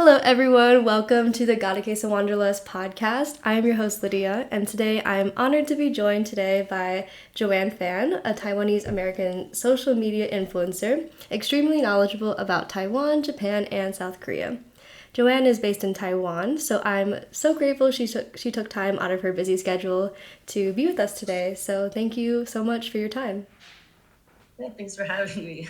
Hello, everyone. Welcome to the Gotta Case of Wanderlust podcast. I am your host, Lydia, and today I am honored to be joined today by Joanne Fan, a Taiwanese American social media influencer, extremely knowledgeable about Taiwan, Japan, and South Korea. Joanne is based in Taiwan, so I'm so grateful she took time out of her busy schedule to be with us today. So thank you so much for your time. Yeah, thanks for having me.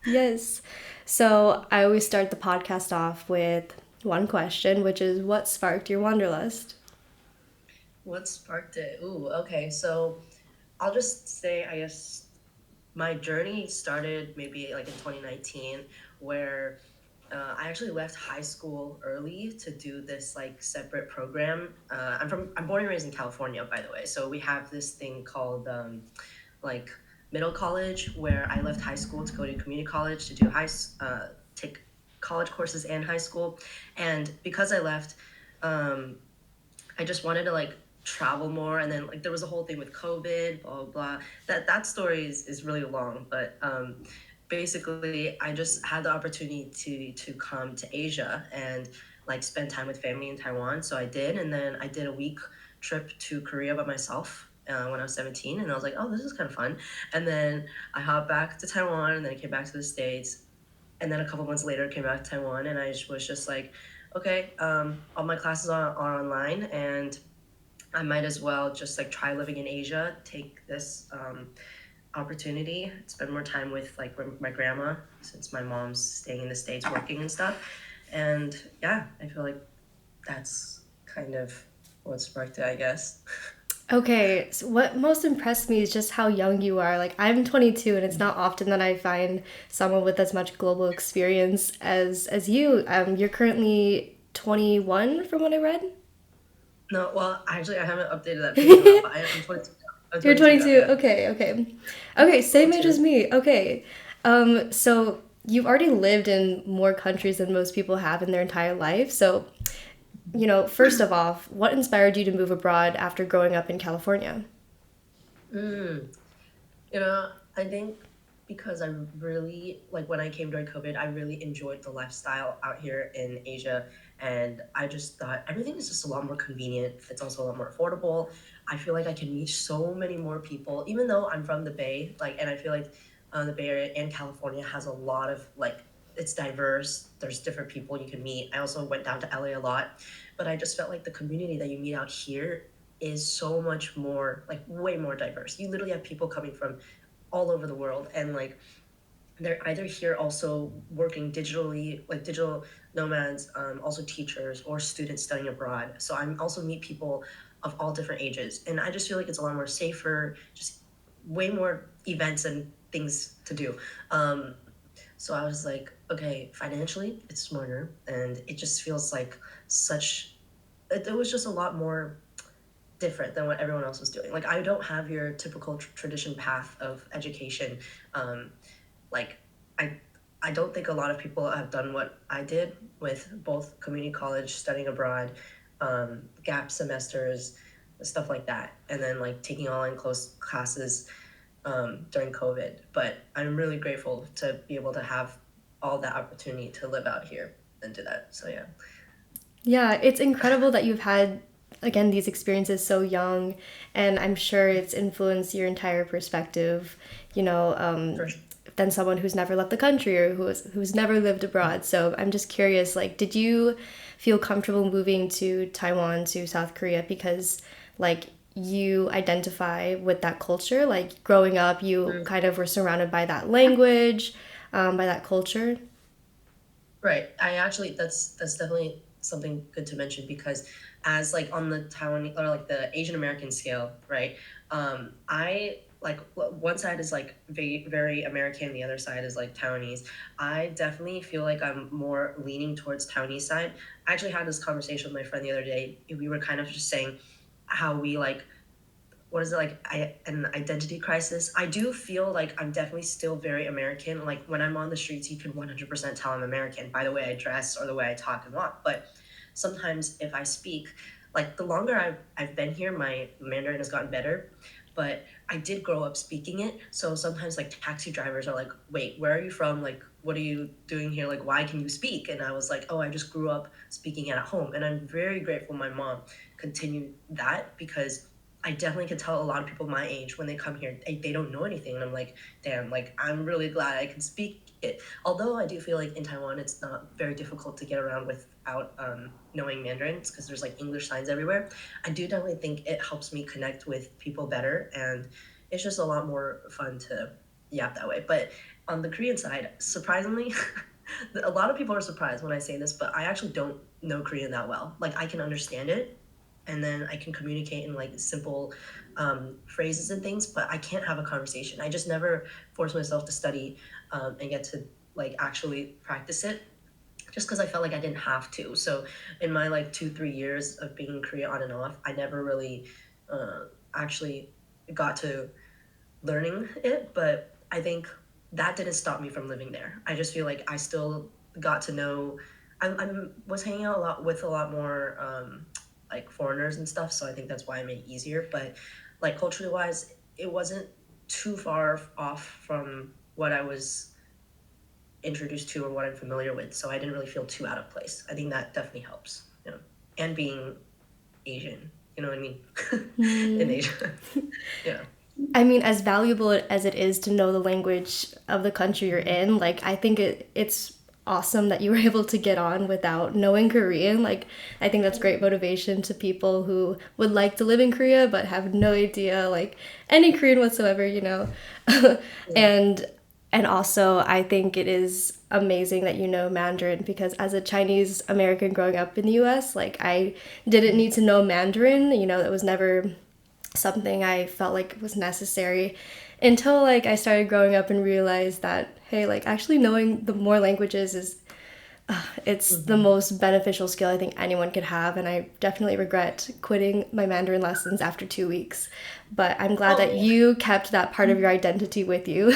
Yes. So I always start the podcast off with one question, which is what sparked your wanderlust? What sparked it? Ooh, okay. So I'll just say, I guess my journey started maybe like in 2019, where I actually left high school early to do this like separate program. I'm born and raised in California, by the way. So we have this thing called like middle college, where I left high school to go to community college to do take college courses and high school. And because I left, um, I just wanted to like travel more, and then like there was a whole thing with COVID, blah blah blah. That story is really long, but basically I just had the opportunity to come to Asia and like spend time with family in Taiwan. So I did, and then I did a week trip to Korea by myself. When I was 17, and I was like, oh, this is kind of fun. And then I hopped back to Taiwan, and then I came back to the States, and then a couple months later came back to Taiwan, and was just like, okay, all my classes are online, and I might as well just like try living in Asia, take this opportunity, spend more time with like my grandma, since my mom's staying in the States working and stuff. And yeah, I feel like that's kind of what sparked it, I guess. Okay, so what most impressed me is just how young you are. Like, I'm 22, and it's not often that I find someone with as much global experience as you. You're currently 21, from what I read. No, well, actually, I haven't updated that page in a while, but I'm 22 now. I'm You're 22 now, 22. yeah. Okay, okay. Okay, Cool same age too. as me. Okay. So you've already lived in more countries than most people have in their entire life. So, first of all, what inspired you to move abroad after growing up in California? Mm. You know, I think because I really, like when I came during COVID, I really enjoyed the lifestyle out here in Asia. And I just thought everything is just a lot more convenient. It's also a lot more affordable. I feel like I can meet so many more people, even though I'm from the Bay, like, and I feel like the Bay Area and California has a lot of like, it's diverse. There's different people you can meet. I also went down to LA a lot, but I just felt like the community that you meet out here is so much more, like, way more diverse. You literally have people coming from all over the world, and like they're either here also working digitally, like digital nomads, also teachers or students studying abroad. So I'm also meet people of all different ages, and I just feel like it's a lot more safer, just way more events and things to do. So I was like, okay, financially it's smarter, and it just feels like such it was just a lot more different than what everyone else was doing. Like I don't have your typical tradition path of education. Um, like I I don't think a lot of people have done what I did with both community college, studying abroad, gap semesters, stuff like that, and then like taking online close classes during COVID. But I'm really grateful to be able to have all that opportunity to live out here and do that. So yeah. Yeah, it's incredible that you've had, again, these experiences so young, and I'm sure it's influenced your entire perspective, you know, For sure. than someone who's never left the country or who's never lived abroad. So I'm just curious, like, did you feel comfortable moving to Taiwan, to South Korea, because, like, you identify with that culture? Like, growing up, you kind of were surrounded by that language, by that culture. Right. I actually that's definitely something good to mention, because as like on the Taiwan or like the Asian American scale, right? I like one side is like very American, the other side is like Taiwanese. I definitely feel like I'm more leaning towards Taiwanese side. I actually had this conversation with my friend the other day. We were kind of just saying how we like, what is it, like an identity crisis. I do feel like I'm definitely still very American. Like when I'm on the streets, you can 100% tell I'm American by the way I dress or the way I talk and walk. But sometimes if I speak, like the longer I've been here, my Mandarin has gotten better, but I did grow up speaking it. So sometimes like taxi drivers are like, wait, where are you from? Like, what are you doing here? Like, why can you speak? And I was like, oh, I just grew up speaking at home. And I'm very grateful my mom continued that, because I definitely can tell a lot of people my age when they come here, they don't know anything. And I'm like, damn, like, I'm really glad I can speak it. Although I do feel like in Taiwan, it's not very difficult to get around without knowing Mandarin, because there's like English signs everywhere. I do definitely think it helps me connect with people better. And it's just a lot more fun to yap that way. But on the Korean side, surprisingly, a lot of people are surprised when I say this, but I actually don't know Korean that well. Like, I can understand it, and then I can communicate in like simple phrases and things, but I can't have a conversation. I just never force myself to study and get to like actually practice it, just because I felt like I didn't have to. So in my like 2 3 years of being in Korea on and off, I never really actually got to learning it. But I think that didn't stop me from living there. I just feel like I still got to know. I was hanging out a lot with a lot more like foreigners and stuff, so I think that's why I made it easier. But like culturally wise, it wasn't too far off from what I was introduced to or what I'm familiar with, so I didn't really feel too out of place. I think that definitely helps, you know. And being Asian, you know what I mean? In Hmm. Asia. Yeah. I mean, as valuable as it is to know the language of the country you're in, like I think it's awesome that you were able to get on without knowing Korean. Like I think that's great motivation to people who would like to live in Korea but have no idea like any Korean whatsoever, you know. Yeah. and and also I think it is amazing that you know Mandarin, because as a Chinese American growing up in the US, like I didn't need to know Mandarin, you know, it was never something I felt like was necessary until like I started growing up and realized that hey, like actually knowing the more languages is it's the Mhm. most beneficial skill I think anyone could have, and I definitely regret quitting my Mandarin lessons after 2 weeks. But I'm glad that Oh, you kept that part of your identity with you.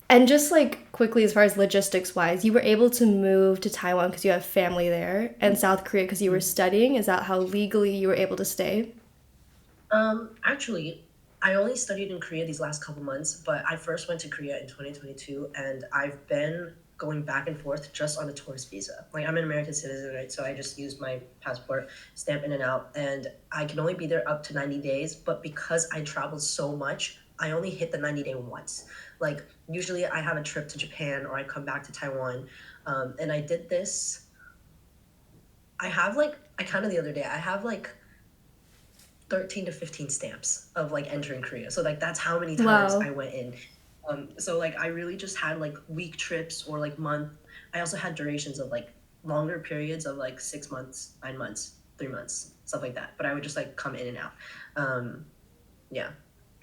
And just like quickly, as far as logistics wise, you were able to move to Taiwan because you have family there, and South Korea because you were studying. Is that how legally you were able to stay? actually, I only studied in Korea these last couple months, but I first went to Korea in 2022, and I've been going back and forth just on a tourist visa. Like, I'm an American citizen, right? So I just use my passport, stamp in and out, and I can only be there up to 90 days. But because I traveled so much, I only hit the 90-day once. Like, usually I have a trip to Japan or I come back to Taiwan. And I did this. I have like, I counted the other day, I have like 13 to 15 stamps of like entering Korea. So like that's how many times I Wow. went in. So like I really just had like week trips or like month. I also had durations of like longer periods of like 6 months, 9 months, 3 months, stuff like that. But I would just like come in and out. Um, yeah.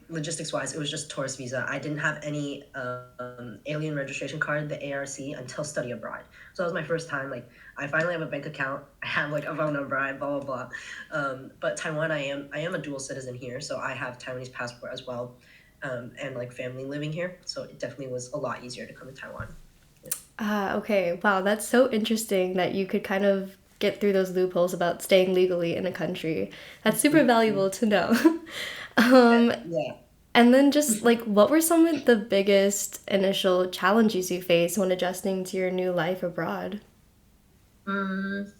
Logistics wise, it was just tourist visa. I didn't have any alien registration card, the ARC, until study abroad. So that was my first time. Like, I finally have a bank account. I have like a phone number. I blah blah blah. But Taiwan, I am a dual citizen here, so I have Taiwanese passport as well, and like family living here. So it definitely was a lot easier to come to Taiwan. Yeah. Ah, okay. Wow, that's so interesting that you could kind of get through those loopholes about staying legally in a country. That's super Mhm. valuable to know. um, Yeah. and then just like, what were some of the biggest initial challenges you faced when adjusting to your new life abroad? Mm,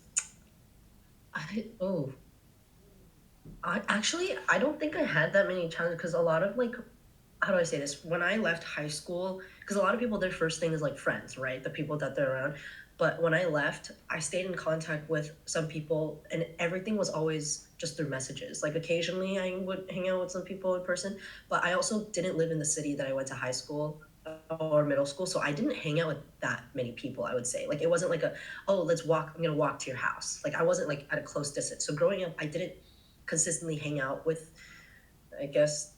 oh, I don't think I had that many challenges, because a lot of like, how do I say this? When I left high school, because a lot of people, their first thing is like friends, right? The people that they're around. But when I left, I stayed in contact with some people, and everything was always just through messages. Like occasionally I would hang out with some people in person, but I also didn't live in the city that I went to high school or middle school. So I didn't hang out with that many people, I would say. Like it wasn't like a, oh, let's walk, I'm gonna walk to your house. Like I wasn't like at a close distance. So growing up, I didn't consistently hang out with, I guess,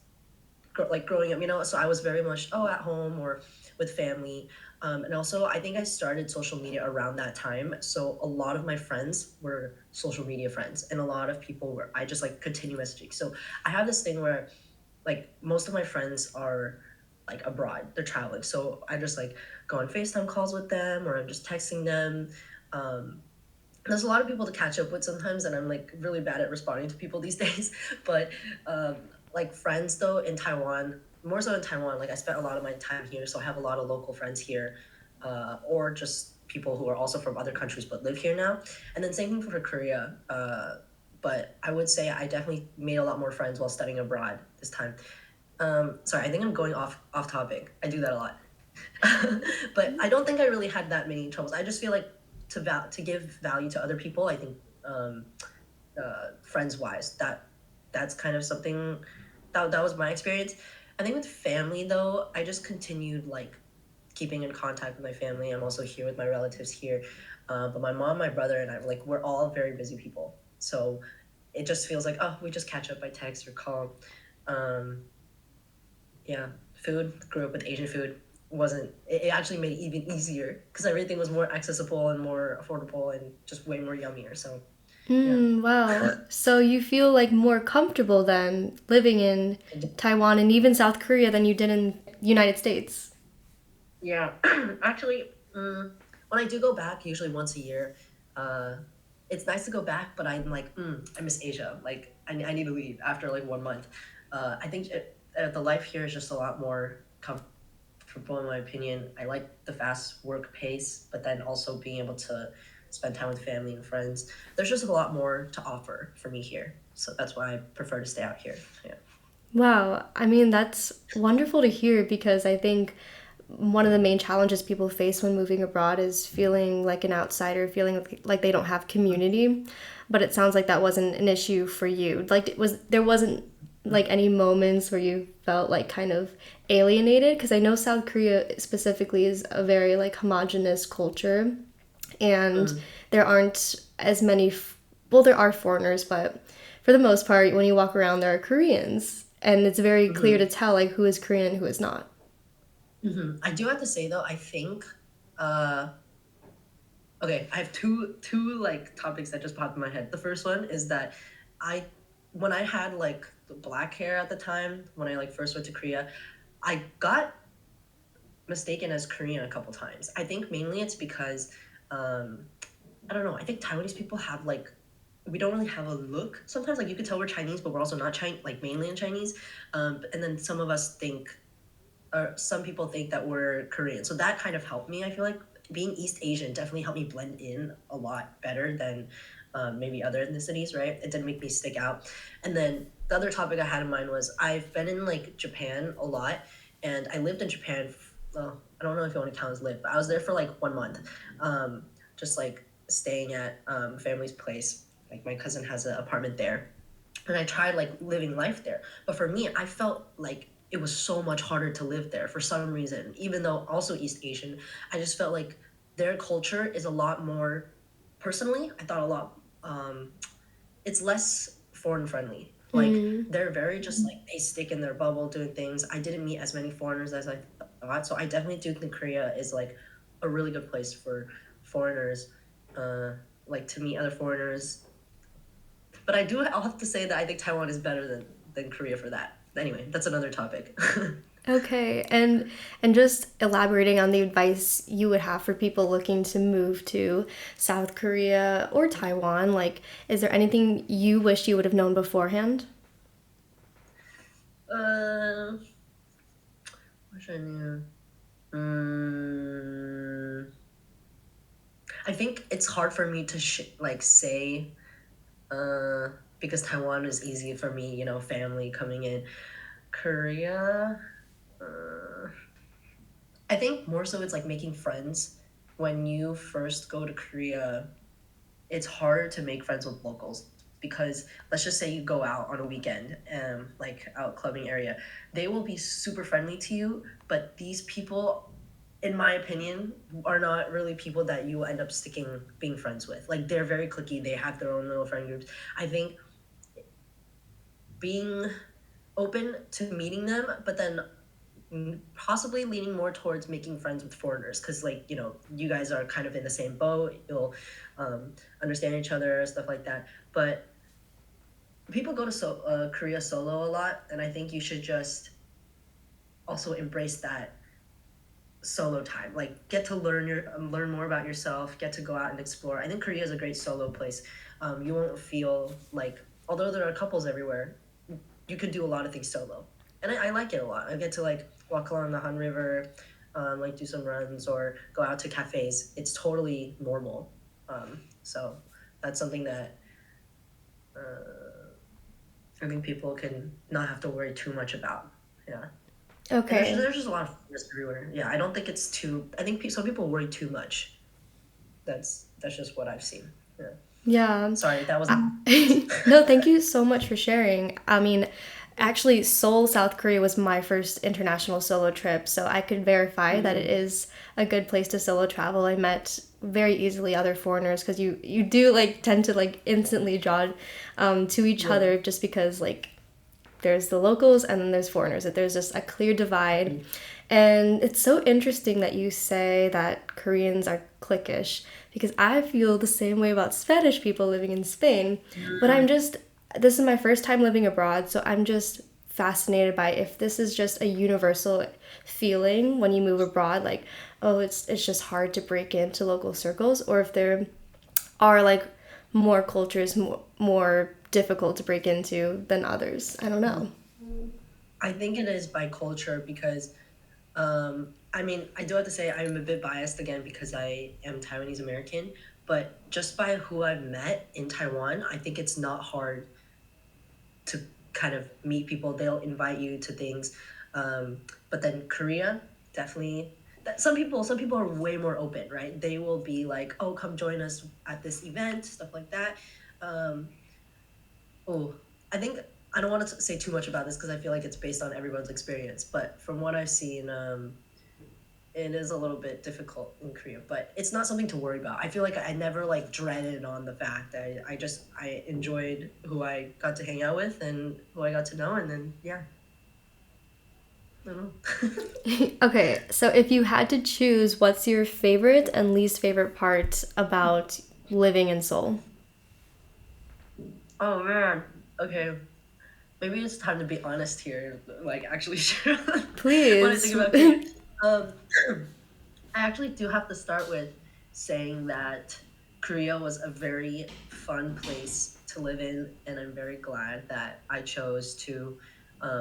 like growing up, so I was very much at home or with family. And also I think I started social media around that time, so a lot of my friends were social media friends, and a lot of people were, I just like continue messaging. So I have this thing where like most of my friends are like abroad, they're traveling, so I just like go on FaceTime calls with them, or I'm just texting them. um, there's a lot of people to catch up with sometimes, and I'm like really bad at responding to people these days. But um like friends though in Taiwan, more so in Taiwan. Like I spent a lot of my time here, so I have a lot of local friends here, or just people who are also from other countries but live here now. And then same thing for Korea. But I would say I definitely made a lot more friends while studying abroad this time. Sorry, I think I'm going off topic. I do that a lot. But I don't think I really had that many troubles. I just feel like to give value to other people, I think um, friends wise, that's kind of something that was my experience. I think with family though, I just continued like keeping in contact with my family. I'm also here with my relatives here, but my mom, my brother, and I like we're all very busy people, so it just feels like oh we just catch up by text or call. Um, yeah, food, grew up with Asian food. Wasn't it actually made it even easier because everything was more accessible and more affordable and just way more yummier. So yeah. Wow. So you feel like more comfortable then living in Taiwan and even South Korea than you did in United States. Yeah, actually, when I do go back, usually once a year, uh, it's nice to go back, but I'm like, I miss Asia. Like, I need to leave after like 1 month. I think the life here is just a lot more comfortable, in my opinion. I like the fast work pace, but then also being able to spend time with family and friends. There's just a lot more to offer for me here. So that's why I prefer to stay out here. Yeah. Wow. I mean, that's wonderful to hear because I think one of the main challenges people face when moving abroad is feeling like an outsider, feeling like they don't have community. But it sounds like that wasn't an issue for you. Like it was there wasn't like any moments where you felt like kind of alienated because I know South Korea specifically is a very like homogenous culture and Mm, there aren't as many well there are foreigners but for the most part when you walk around there are Koreans and it's very clear to mhm. tell like who is Korean and who is not. I do have to say though, I think uh okay, I have two like topics that just popped in my head. The first one is that I when I had like the black hair at the time, when I like first went to Korea, I got mistaken as Korean a couple times. I think mainly it's because um I don't know, I think Taiwanese people have like we don't really have a look. Sometimes like you could tell we're Chinese, but we're also not Chinese, like mainland Chinese. And then some of us think or some people think that we're Korean. So that kind of helped me. I feel like being East Asian definitely helped me blend in a lot better than maybe other ethnicities, right? It didn't make me stick out. And then the other topic I had in mind was I've been in like Japan a lot, and I lived in Japan. Well, I don't know if you want to count as live, but I was there for like 1 month, just like staying at family's place. Like my cousin has an apartment there, and I tried like living life there. But for me, I felt like it was so much harder to live there for some reason. Even though also East Asian, I just felt like their culture is a lot more. Personally, I thought a lot. It's less foreign friendly. Like Mm. they're very just like they stick in their bubble doing things. I didn't meet as many foreigners as I thought, so I definitely do think Korea is like a really good place for foreigners, uh, like to meet other foreigners. But I'll have to say that I think Taiwan is better than Korea for that. Anyway, that's another topic. Okay, and just elaborating on the advice you would have for people looking to move to South Korea or Taiwan, like is there anything you wish you would have known beforehand? uh, wish I knew. Mm, I think it's hard for me to like say uh, because Taiwan is easy for me. You know, family coming in. Korea. Uh, I think more so it's like making friends when you first go to Korea. It's harder to make friends with locals because let's just say you go out on a weekend, like out clubbing area, they will be super friendly to you, but these people, in my opinion, are not really people that you end up sticking being friends with. Like they're very cliquey, they have their own little friend groups. I think being open to meeting them, but then possibly leaning more towards making friends with foreigners because like you guys are kind of in the same boat, you'll understand each other, stuff like that. But people go to Korea solo a lot, and I think you should just also embrace that solo time, like get to learn more about yourself, get to go out and explore. I think Korea is a great solo place. You won't feel like although there are couples everywhere, you can do a lot of things solo. and I like it a lot. I get to like walk along the Han River, like do some runs or go out to cafes. It's totally normal. So that's something that I think people can not have to worry too much about. Yeah. And Okay. there's just a lot of forests everywhere. Yeah, I don't think it's too. I think some people worry too much. That's just what I've seen. Yeah. Yeah. Sorry, that was. No, thank you so much for sharing. I mean, actually, Seoul, South Korea was my first international solo trip, so I could verify that it Mm, is a good place to solo travel. I met very easily other foreigners because you do like tend to like instantly draw to each yeah. other just because like there's the locals and then there's foreigners, that there's just a clear divide. And it's so interesting that you say that Koreans are cliquish because I feel the same way about Spanish people living in Spain. But Mm, this is my first time living abroad, so I'm just fascinated by if this is just a universal feeling when you move abroad, like, oh, it's just hard to break into local circles, or if there are like more cultures more difficult to break into than others. I don't know. I think it is by culture because I mean, I do have to say I'm a bit biased again because I am Taiwanese American, but just by who I've met in Taiwan, I think it's not hard to kind of meet people. They'll invite you to things. Um, but then Korea, definitely. Some people are way more open, right? They will be like, "Oh, come join us at this event," stuff like that. Um, oh, I think I don't want to say too much about this because I feel like it's based on everyone's experience. But from what I've seen, it is a little bit difficult in Korea, but it's not something to worry about. I feel like I never like dreaded on the fact. I enjoyed who I got to hang out with and who I got to know, and then yeah, I don't know. Okay, so if you had to choose, what's your favorite and least favorite part about living in Seoul? Oh man. Okay, maybe it's time to be honest here. Like actually, sure. When I Please. think about Korea, um, I actually do have to start with saying that Korea was a very fun place to live in, and I'm very glad that I chose to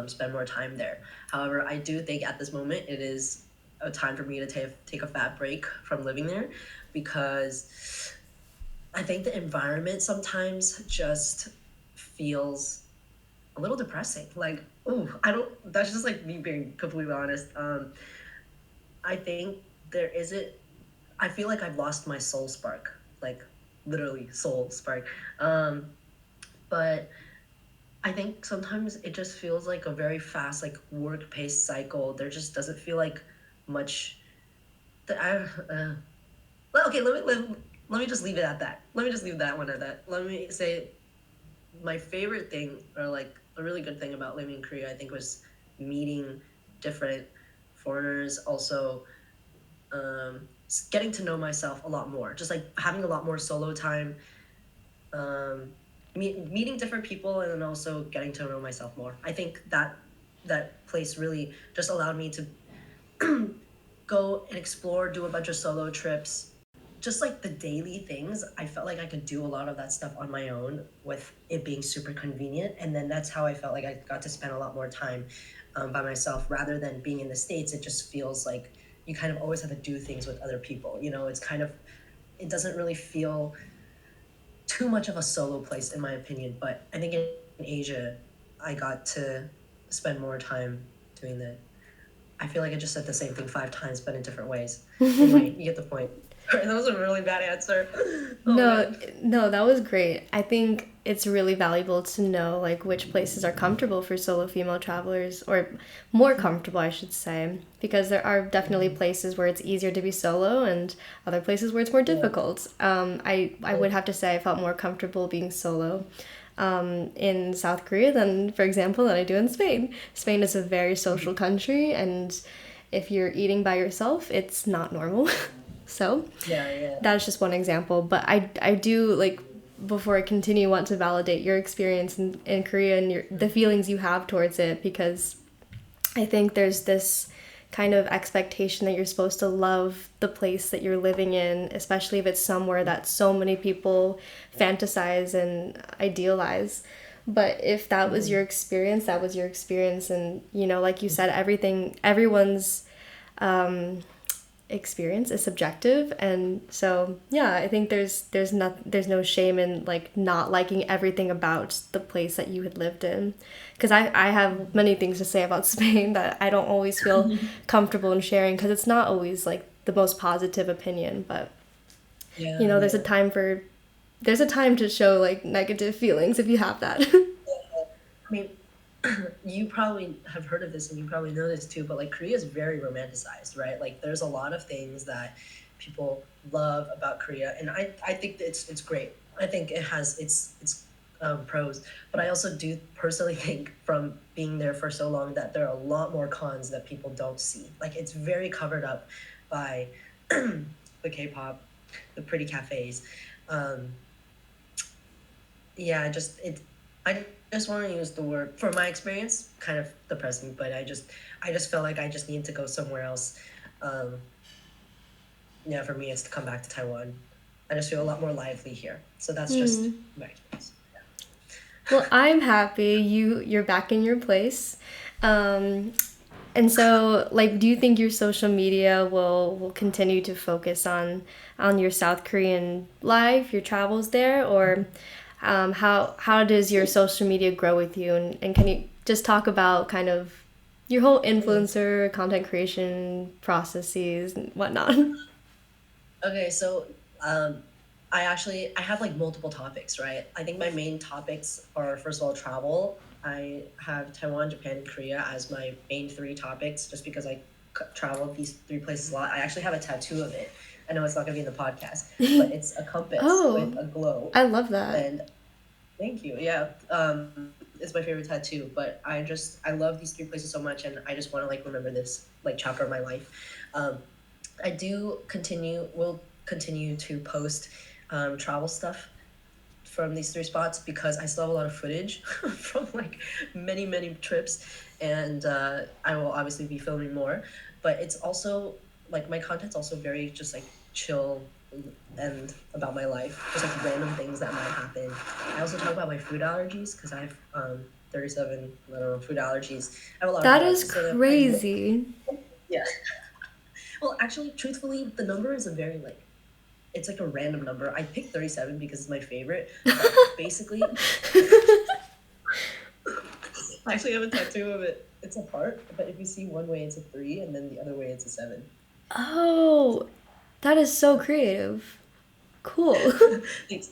spend more time there. However, I do think at this moment it is a time for me to take a fat break from living there because I think the environment sometimes just feels a little depressing. Like, oh, I don't. That's just like me being completely honest. I think there isn't I feel like I've lost my soul spark, like literally soul spark. Um, but I think sometimes it just feels like a very fast, like work paced cycle. There just doesn't feel like much. That well, okay, let me just leave it at that. Let me just leave that one at that. Let me say my favorite thing, or like a really good thing about living in Korea, I think was meeting different foreigners. Also, getting to know myself a lot more, just like having a lot more solo time, um, meeting different people, and then also getting to know myself more. I think that that place really just allowed me to go and explore, do a bunch of solo trips. Just like the daily things, I felt like I could do a lot of that stuff on my own with it being super convenient. And then that's how I felt like I got to spend a lot more time by myself rather than being in the States. It just feels like you kind of always have to do things with other people. You know, it's kind of, it doesn't really feel too much of a solo place, in my opinion. But I think in Asia, I got to spend more time doing that. I feel like I just said the same thing 5 times, but in different ways. Anyway, you get the point. That was a really bad answer. Oh No, man. no, that was great. I think it's really valuable to know like which places are comfortable for solo female travelers, or more comfortable, I should say, because there are definitely Mhm. places where it's easier to be solo and other places where it's more Yeah. difficult. I Yeah. would have to say I felt more comfortable being solo in South Korea than, for example, than I do in Spain. Spain is a very social country, and if you're eating by yourself, it's not normal. So Yeah. Yeah. that's just one example, but I do like, before I continue, want to validate your experience in Korea and the feelings you have towards it, because I think there's this kind of expectation that you're supposed to love the place that you're living in, especially if it's somewhere that so many people fantasize and idealize. But if that was your experience, that was your experience. And, you know, like you said, everyone's experience is subjective. And so, yeah, I think there's no shame in like not liking everything about the place that you had lived in. Because I have many things to say about Spain that I don't always feel comfortable in sharing because it's not always like the most positive opinion. But, you Yeah, know, yeah. there's a time to show like negative feelings if you have that. I mean, you probably have heard of this and you probably know this too, but like Korea is very romanticized, right? Like there's a lot of things that people love about Korea, and I think that it's great. I think it has its pros, but I also do personally think from being there for so long that there are a lot more cons that people don't see. Like it's very covered up by the K-pop, the pretty cafes. Um, yeah, I just want to use the word for my experience, kind of depressing, but I just felt like I just need to go somewhere else. Um, yeah, for me, it's to come back to Taiwan. I just feel a lot more lively here. So that's just Hmm. my experience. Well, I'm happy you're back in your place. Um, and so, like, do you think your social media will continue to focus on your South Korean life, your travels there, or how does your social media grow with you? And can you just talk about kind of your whole Mm. influencer content creation processes and whatnot? Okay, so um, I have like multiple topics, right? I think my main topics are first of all travel. I have Taiwan, Japan, and Korea as my main three topics, just because I traveled these three places a lot. I actually have a tattoo of it. I know it's not gonna be in the podcast, but it's a compass with Oh, a globe. I love that. And thank you. Yeah, it's my favorite tattoo. But I love these three places so much, and I just want to like remember this like chapter of my life. Um, I do continue will continue to post travel stuff from these three spots because I still have a lot of footage from like many trips, and I will obviously be filming more. But it's also like my content's also very just like chill and about my life, just like random things that might happen. I also talk about my food allergies because I have 37 I don't know food allergies. I have a lot of That food is allergies, so I crazy. yeah. Well, actually, truthfully, the number is a very like it's like a random number. I picked 37 because it's my favorite, but basically, I actually have a tattoo of it. It's a heart, but if you see one way, it's a three, and then the other way, it's a seven. Oh, that is so creative. Cool. Thanks.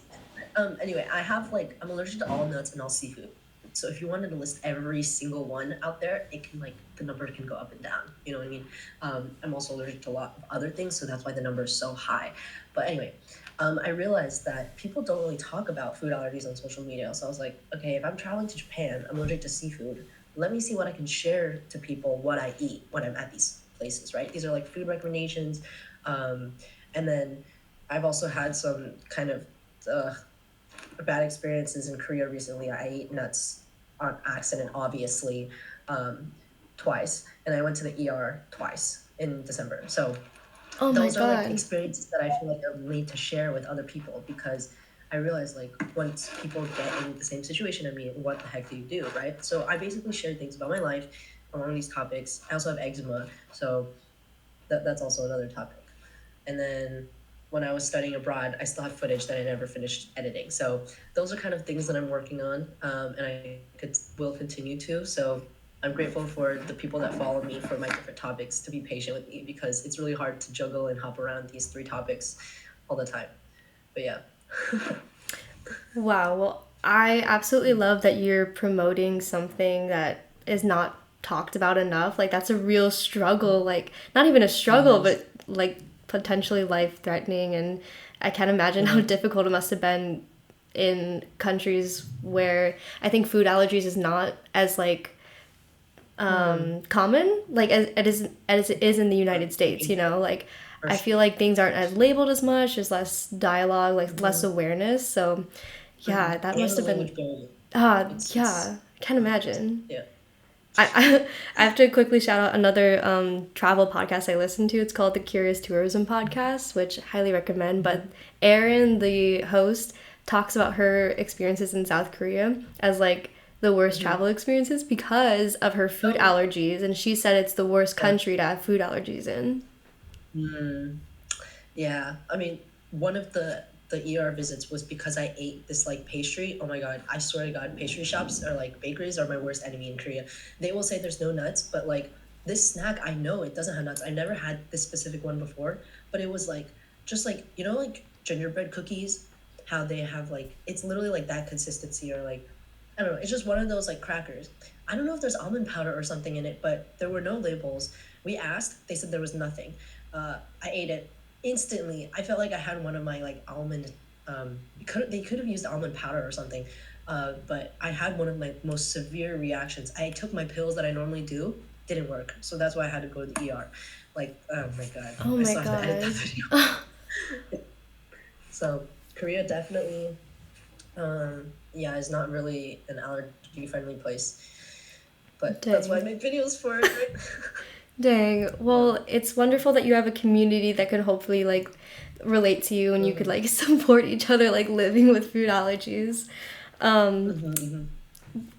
Anyway, I'm allergic to all nuts and all seafood. So if you wanted to list every single one out there, it can like the number can go up and down. You know what I mean? I'm also allergic to a lot of other things, so that's why the number is so high. But anyway, I realized that people don't really talk about food allergies on social media. So I was like, okay, if I'm traveling to Japan, I'm allergic to seafood. Let me see what I can share to people what I eat when I'm at these places, right? These are like food recommendations. Um, and then I've also had some kind of uh, bad experiences in Korea recently. I ate nuts on accident, obviously, um, twice, and I went to the ER twice in December. So Oh my those are like god. experiences that I feel like I need to share with other people because I realize like once people get in the same situation, I mean, what the heck do you do, right? So I basically share things about my life along these topics. I also have eczema, so that's also another topic. And then when I was studying abroad, I still have footage that I never finished editing. So those are kind of things that I'm working on, and will continue to. So I'm grateful for the people that follow me for my different topics to be patient with me because it's really hard to juggle and hop around these three topics all the time. But yeah. Wow. Well, I absolutely love that you're promoting something that is not talked about enough. Like that's a real struggle. Like not even a struggle, Yes. but like potentially life threatening. And I can't imagine how Yeah. difficult it must have been in countries where I think food allergies is not as like Mm. common like as it is in the United States, you know, like For I feel sure. like things aren't as labeled as much, there's less dialogue, like less Mm-hmm. awareness. So Mm-hmm. yeah, that And must the have been language barrier. It's yeah, can't imagine. yeah. I have to quickly shout out another travel podcast I listen to. It's called the Curious Tourism Podcast, which I highly recommend. But Mm-hmm. Aaron, the host, talks about her experiences in South Korea as like the worst Hmm. travel experiences because of her food Oh, allergies, and she said it's the worst yeah. country to have food allergies in. Mm. Yeah, I mean, one of the ER visits was because I ate this like pastry. Oh my God, I swear to God, pastry shops or like bakeries are my worst enemy in Korea. They will say there's no nuts, but like this snack, I know it doesn't have nuts. I never had this specific one before, but it was like just like like gingerbread cookies, how they have like it's literally like that consistency or like I don't know. It's just one of those like crackers. I don't know if there's almond powder or something in it, but there were no labels. We asked, they said there was nothing. I ate it instantly. I felt like I had one of my like almond. They could have used almond powder or something, but I had one of my most severe reactions. I took my pills that I normally do, didn't work, so that's why I had to go to the ER. Like, oh my God, Oh I my still have to edit that god. video. So Korea definitely, yeah, is not really an allergy friendly place, but that's why I Dang. make videos for it, right? Dang. Yeah. Well, it's wonderful that you have a community that can hopefully like relate to you and you could Mm-hmm. like support each other like living with food allergies. Um, Mm-hmm, mm-hmm.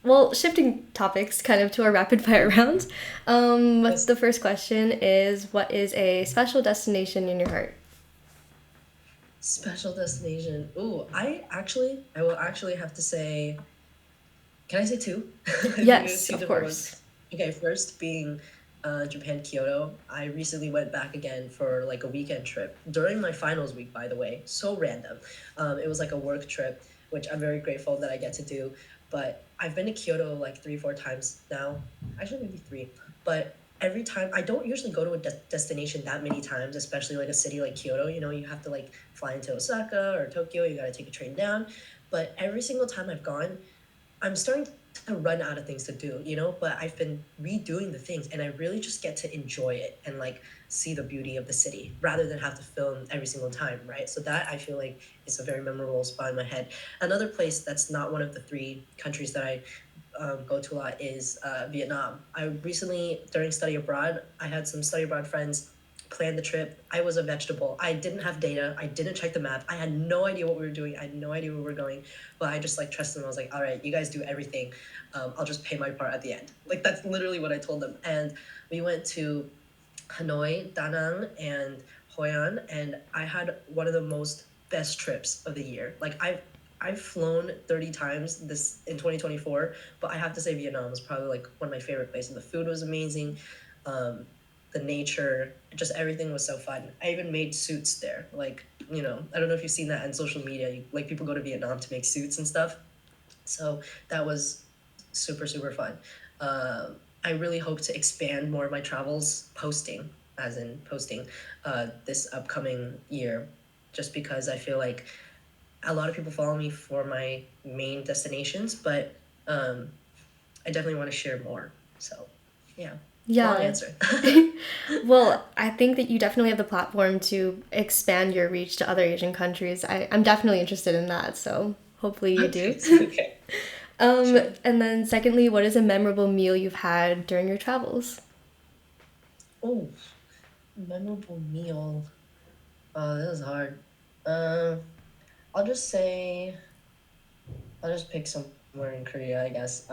well, shifting topics kind of to our rapid fire round. The Yes. first question is, what is a special destination in your heart? Special destination. Ooh, I will actually have to say, can I say two? I think it's Yes, two of different ones. course. Okay, first being Japan, Kyoto. I recently went back again for like a weekend trip during my finals week, by the way. So random. It was like a work trip, which I'm very grateful that I get to do. But I've been to Kyoto like three, four times now. Actually, maybe three. But every time, I don't usually go to a destination that many times, especially like a city like Kyoto. You have to like fly into Osaka or Tokyo. You got to take a train down. But every single time I've gone, I'm starting to run out of things to do, but I've been redoing the things and I really just get to enjoy it and like see the beauty of the city rather than have to film every single time, right? So that I feel like is a very memorable spot in my head. Another place that's not one of the three countries that I go to a lot is Vietnam. I recently, during study abroad, I had some study abroad friends plan the trip. I was a vegetable. I didn't have data. I didn't check the map. I had no idea what we were doing. I had no idea where we were going, but I just like trusted them. I was like, all right, you guys do everything. I'll just pay my part at the end. Like that's literally what I told them. And we went to Hanoi, Da Nang, and Hoi An, and I had one of the most best trips of the year. Like I've flown 30 times this in 2024, but I have to say Vietnam was probably like one of my favorite places. The food was amazing. Um, the nature, just everything was so fun. I even made suits there. Like, I don't know if you've seen that on social media. Like people go to Vietnam to make suits and stuff. So that was super, super fun. I really hope to expand more of my travels posting, as in posting, this upcoming year, just because I feel like a lot of people follow me for my main destinations, but I definitely want to share more. So, yeah, long Yeah. answer. Well, I think that you definitely have the platform to expand your reach to other Asian countries. I'm definitely interested in that, so hopefully you Okay, do. okay, sure. And then secondly, what is a memorable meal you've had during your travels? Oh, memorable meal. Oh, this is hard. Um, I'll just say I'll just pick somewhere in Korea, I guess.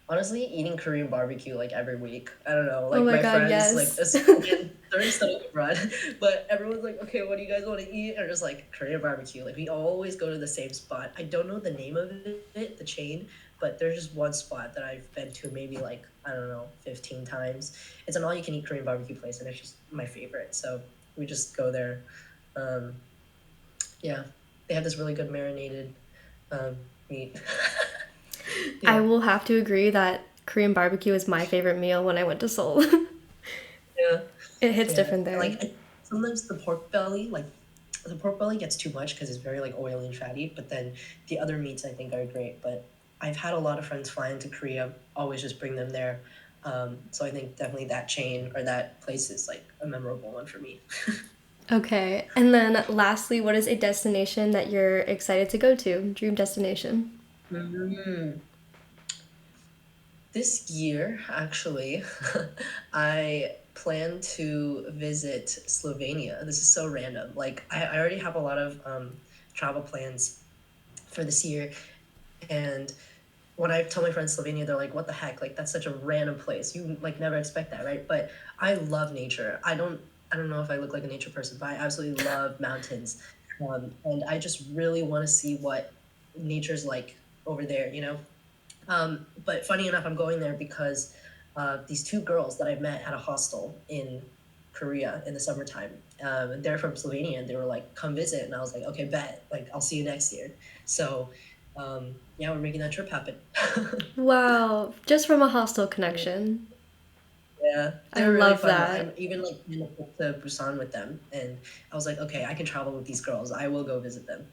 Honestly, eating Korean barbecue like every week. I don't know, Oh like my my god, friends, like yes. again during studying abroad, but everyone's like, okay, what do you guys want to eat? And just like Korean barbecue. Like we always go to the same spot. I don't know the name of it, the chain, but there's just one spot that I've been to maybe like I don't know, 15 times. It's an all-you-can-eat Korean barbecue place, and it's just my favorite. So we just go there. Um, yeah, they have this really good marinated meat. I Yeah. will have to agree that Korean barbecue is my favorite meal when I went to Seoul. Yeah. It hits Yeah, different there. sometimes the pork belly gets too much because it's very like oily and fatty. But then the other meats I think are great. But I've had a lot of friends fly into Korea, always just bring them there. So I think definitely that chain or that place is like a memorable one for me. Okay. And then lastly, what is a destination that you're excited to go to? Dream destination. Mm. This year, actually, I plan to visit Slovenia. This is so random. Like I already have a lot of travel plans for this year, and when I tell my friends Slovenia, they're like, "What the heck? Like that's such a random place. You like never expect that, right?" But I love nature. I don't know if I look like a nature person, but I absolutely love mountains, and I just really want to see what nature's like over there. But funny enough, I'm going there because these two girls that I met at a hostel in Korea in the summertime. And they're from Slovenia, and they were like, "Come visit," and I was like, "Okay, bet. Like, I'll see you next year." So, yeah, we're making that trip happen. Wow, just from a hostel connection. Yeah, I they were really love fun. that. I'm even like in a trip to Busan with them, and I was like, "Okay, I can travel with these girls. I will go visit them."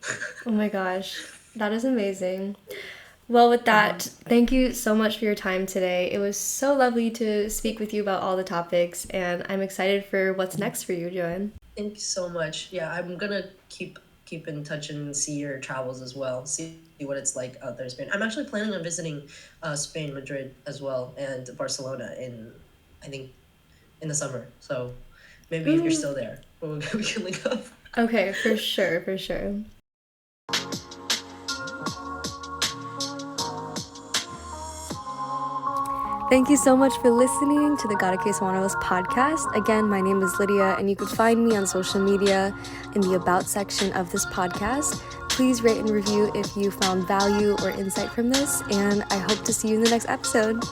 Oh my gosh, that is amazing. Well, with that, Mhm. thank you so much for your time today. It was so lovely to speak with you about all the topics, and I'm excited for what's next for you, Joanne. Thank you so much. Yeah, I'm gonna keep in touch and see your travels as well. See what it's like out there in Spain. I'm actually planning on visiting Spain, Madrid as well, and Barcelona in I think in the summer. So maybe if you're Ooh. still there, we can link up. Okay, for sure, for sure. Thank you so much for listening to the Gotta Case Wanderlust podcast. Again, my name is Lydia, and you can find me on social media in the About section of this podcast. Please rate and review if you found value or insight from this, and I hope to see you in the next episode.